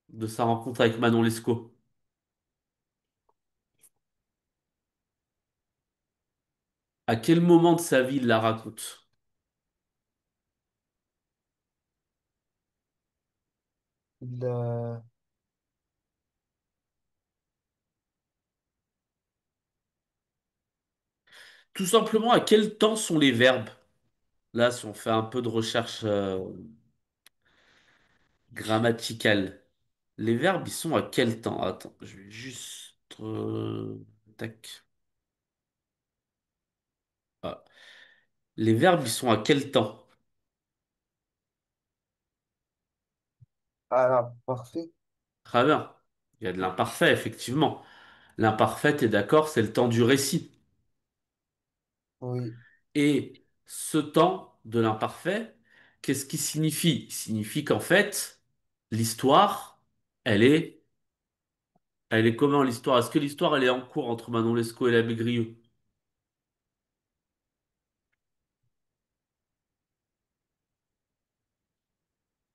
de sa rencontre avec Manon Lescaut? À quel moment de sa vie il la raconte? il a... Tout simplement, à quel temps sont les verbes? Là, si on fait un peu de recherche grammaticale, les verbes, ils sont à quel temps? Attends, je vais juste... tac. Ah. Les verbes, ils sont à quel temps? Ah là, parfait. Très bien. Il y a de l'imparfait, effectivement. L'imparfait, t'es d'accord, c'est le temps du récit. Oui. Et ce temps de l'imparfait, qu'est-ce qui signifie? Il signifie qu'en fait, l'histoire, elle est, elle est comment l'histoire? Est-ce que l'histoire, elle est en cours entre Manon Lescaut et l'abbé Grieux?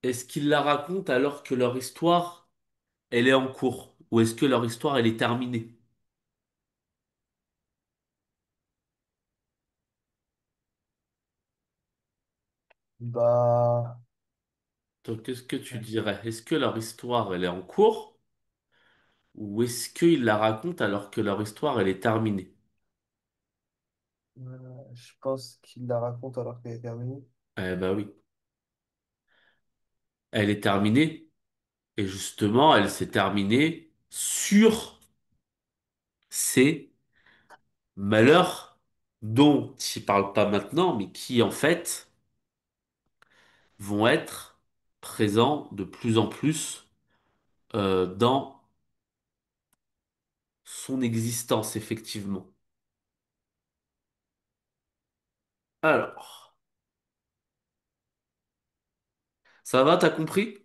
Est-ce qu'ils la racontent alors que leur histoire, elle est en cours? Ou est-ce que leur histoire, elle est terminée? Bah, Donc, qu'est-ce que tu dirais? Est-ce que leur histoire, elle est en cours? Ou est-ce qu'ils la racontent alors que leur histoire, elle est terminée? je pense qu'il la raconte alors qu'elle est terminée. Eh ben oui, elle est terminée. Et justement, elle s'est terminée sur ces malheurs dont il parle pas maintenant, mais qui en fait vont être présents de plus en plus dans son existence, effectivement. Alors, ça va, t'as compris?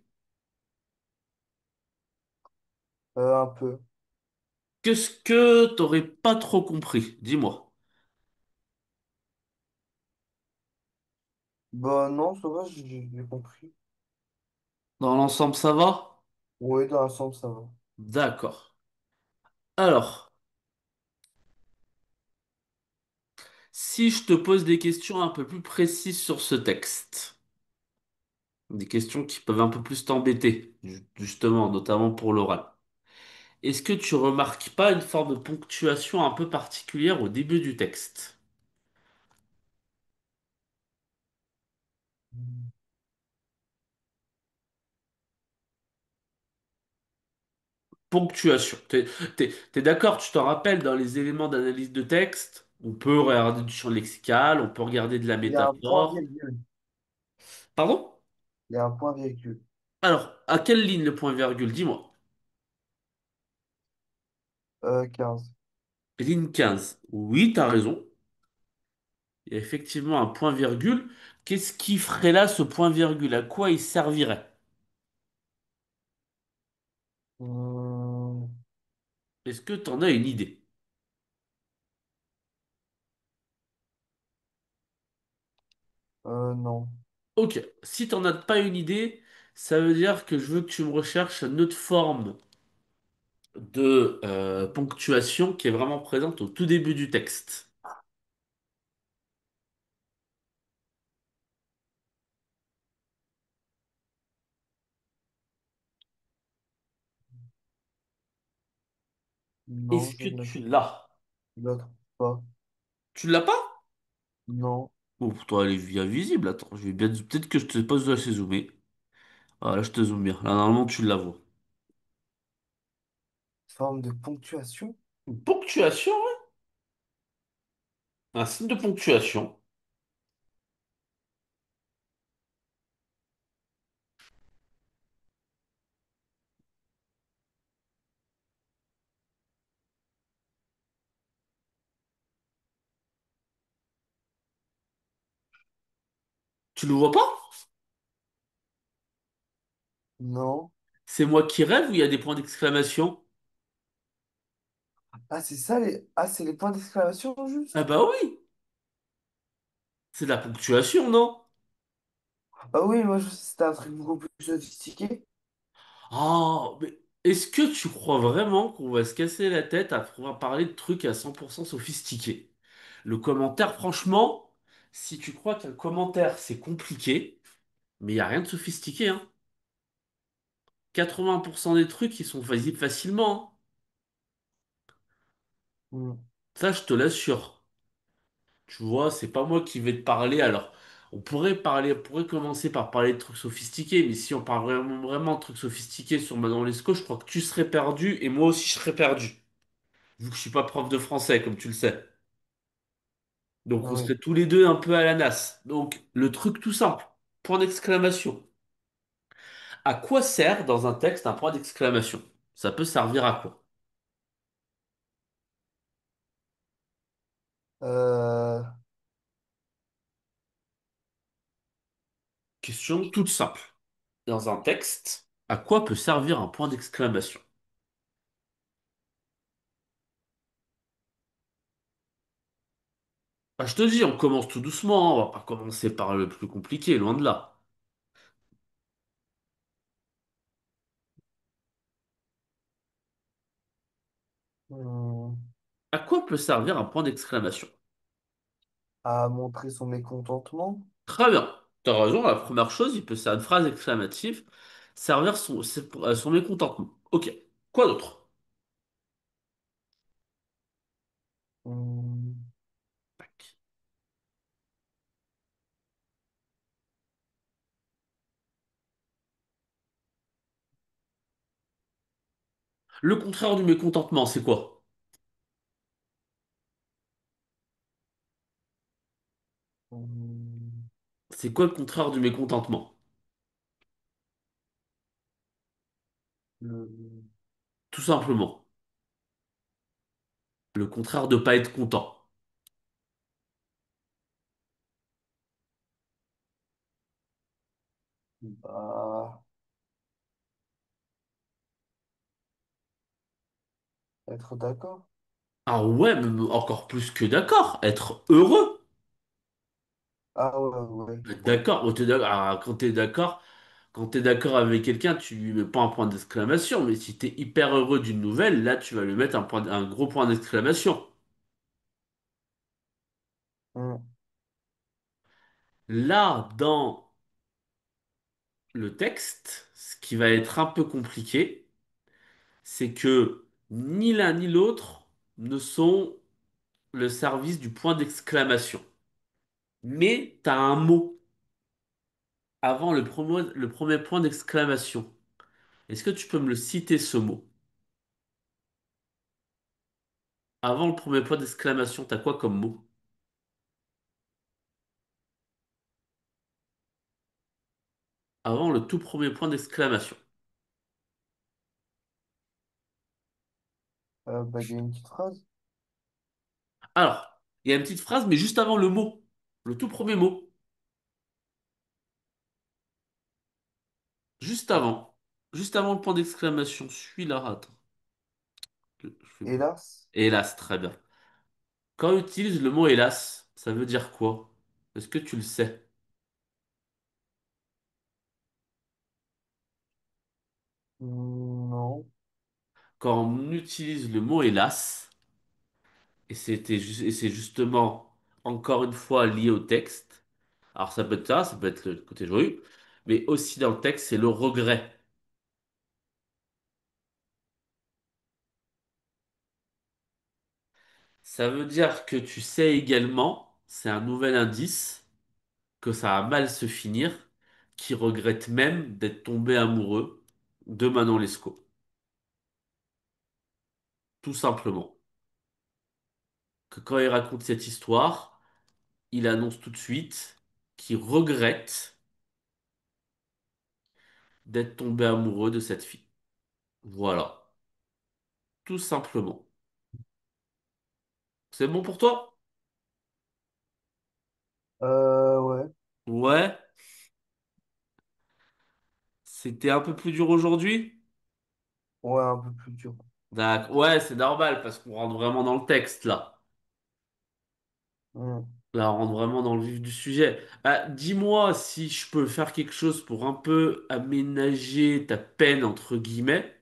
Un peu. Qu'est-ce que t'aurais pas trop compris? Dis-moi. Bah non, ça va, j'ai compris. Dans l'ensemble, ça va? Oui, dans l'ensemble, ça va. D'accord. Alors, si je te pose des questions un peu plus précises sur ce texte, des questions qui peuvent un peu plus t'embêter, justement, notamment pour l'oral. Est-ce que tu remarques pas une forme de ponctuation un peu particulière au début du texte? Ponctuation. T'es d'accord, tu t'en rappelles dans les éléments d'analyse de texte? On peut regarder du champ lexical, on peut regarder de la Il y a un point métaphore. virgule. Pardon? Il y a un point virgule. Alors, à quelle ligne le point virgule? Dis-moi. 15. Ligne 15. Oui, t'as raison. Il y a effectivement un point virgule. Qu'est-ce qui ferait là ce point virgule? À quoi il servirait? Hmm, Est-ce que t'en as une idée? non. Ok, si t'en as pas une idée, ça veut dire que je veux que tu me recherches une autre forme de ponctuation qui est vraiment présente au tout début du texte. Non, Est-ce je que ne tu l'as? la trouve pas. Tu l'as pas? Non. Oh, pour toi, elle est bien visible. Attends, je vais bien. Peut-être que je te pose assez zoomé. Ah, là, je te zoome bien. Là, normalement, tu la vois. Forme de ponctuation? Une ponctuation, ouais. Un signe de ponctuation. Tu le vois pas? Non. C'est moi qui rêve ou il y a des points d'exclamation? Ah, c'est ça les... Ah, c'est les points d'exclamation Ah juste? bah oui, c'est de la ponctuation, non? Ah oui, moi je pensais que c'était un truc beaucoup plus sophistiqué. Oh, mais est-ce que tu crois vraiment qu'on va se casser la tête à pouvoir parler de trucs à 100% sophistiqués? Le commentaire, franchement, si tu crois qu'un commentaire c'est compliqué, mais il n'y a rien de sophistiqué, hein. 80% des trucs, ils sont visibles facilement, hein. Hmm. Ça, je te l'assure. Tu vois, c'est pas moi qui vais te parler. Alors, on pourrait commencer par parler de trucs sophistiqués, mais si on parle vraiment de trucs sophistiqués sur Manon Lescaut, je crois que tu serais perdu et moi aussi je serais perdu. Vu que je suis pas prof de français, comme tu le sais. Donc, Ah on oui. serait tous les deux un peu à la nasse. Donc, le truc tout simple. Point d'exclamation. À quoi sert dans un texte un point d'exclamation? Ça peut servir à quoi? Euh, Question toute simple. Dans un texte, à quoi peut servir un point d'exclamation? Bah, je te dis, on commence tout doucement, hein. On va pas commencer par le plus compliqué, loin de là. hmm, À quoi peut servir un point d'exclamation? à montrer son mécontentement. Très bien. T'as raison, la première chose, il peut servir une phrase exclamative, servir son mécontentement. Ok. Quoi d'autre? Hmm, Tac. Le contraire du mécontentement, c'est quoi? hmm, C'est quoi le contraire du mécontentement? le, Tout simplement. Le contraire de pas être content. bah, être d'accord. Ah ouais, même encore plus que d'accord. Être heureux. Ah ouais, ouais, ouais. D'accord. Oh, quand t'es d'accord avec quelqu'un, tu lui mets pas un point d'exclamation. Mais si t'es hyper heureux d'une nouvelle, là, tu vas lui mettre un gros point d'exclamation. Hmm, Là, dans le texte, ce qui va être un peu compliqué, c'est que ni l'un ni l'autre ne sont le service du point d'exclamation. Mais t'as un mot avant le premier point d'exclamation. Est-ce que tu peux me le citer, ce mot? Avant le premier point d'exclamation, t'as quoi comme mot? Avant le tout premier point d'exclamation. Bah, il y a une petite phrase. Alors, il y a une petite phrase, mais juste avant le mot. Le tout premier mot. Juste Euh, avant. Juste avant le point d'exclamation. Celui-là, attends. Je fais beau. hélas. Hélas, très bien. Quand on utilise le mot hélas, ça veut dire quoi? Est-ce que tu le sais? Non. Quand on utilise le mot hélas, et c'est justement encore une fois lié au texte. Alors ça peut être ça, ça peut être le côté joyeux, mais aussi dans le texte, c'est le regret. Ça veut dire que tu sais également, c'est un nouvel indice, que ça va mal se finir, qui regrette même d'être tombé amoureux de Manon Lescaut. Tout simplement. Que quand il raconte cette histoire, il annonce tout de suite qu'il regrette d'être tombé amoureux de cette fille. Voilà. Tout simplement. C'est bon pour toi? Ouais. Ouais. C'était un peu plus dur aujourd'hui? Ouais, un peu plus dur. D'accord. Ouais, c'est normal parce qu'on rentre vraiment dans le texte là. Hmm. Là, on rentre vraiment dans le vif du sujet. Ah, dis-moi si je peux faire quelque chose pour un peu aménager ta peine, entre guillemets.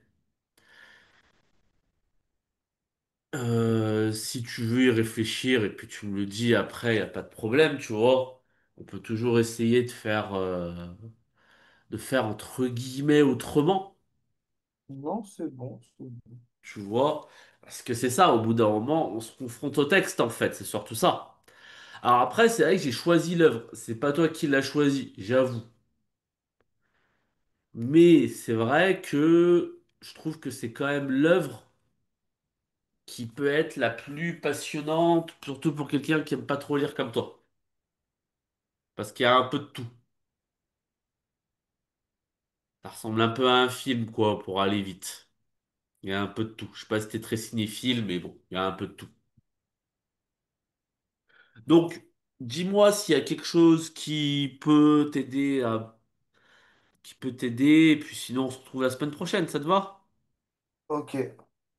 Si tu veux y réfléchir et puis tu me le dis après, y a pas de problème, tu vois. On peut toujours essayer de faire entre guillemets autrement, Non, c'est bon. C'est bon. tu vois. Parce que c'est ça, au bout d'un moment, on se confronte au texte en fait, c'est surtout ça. Alors après, c'est vrai que j'ai choisi l'œuvre. C'est pas toi qui l'as choisi, j'avoue. Mais c'est vrai que je trouve que c'est quand même l'œuvre qui peut être la plus passionnante, surtout pour quelqu'un qui aime pas trop lire comme toi. Parce qu'il y a un peu de tout. Ça ressemble un peu à un film, quoi, pour aller vite. Il y a un peu de tout. Je sais pas si t'es très cinéphile, mais bon, il y a un peu de tout. Donc, dis-moi s'il y a quelque chose qui peut t'aider, et puis sinon on se retrouve la semaine prochaine, ça te va? Ok.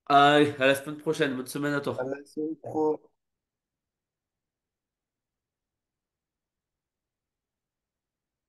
Allez, à la semaine prochaine, bonne semaine à À toi. la semaine pro.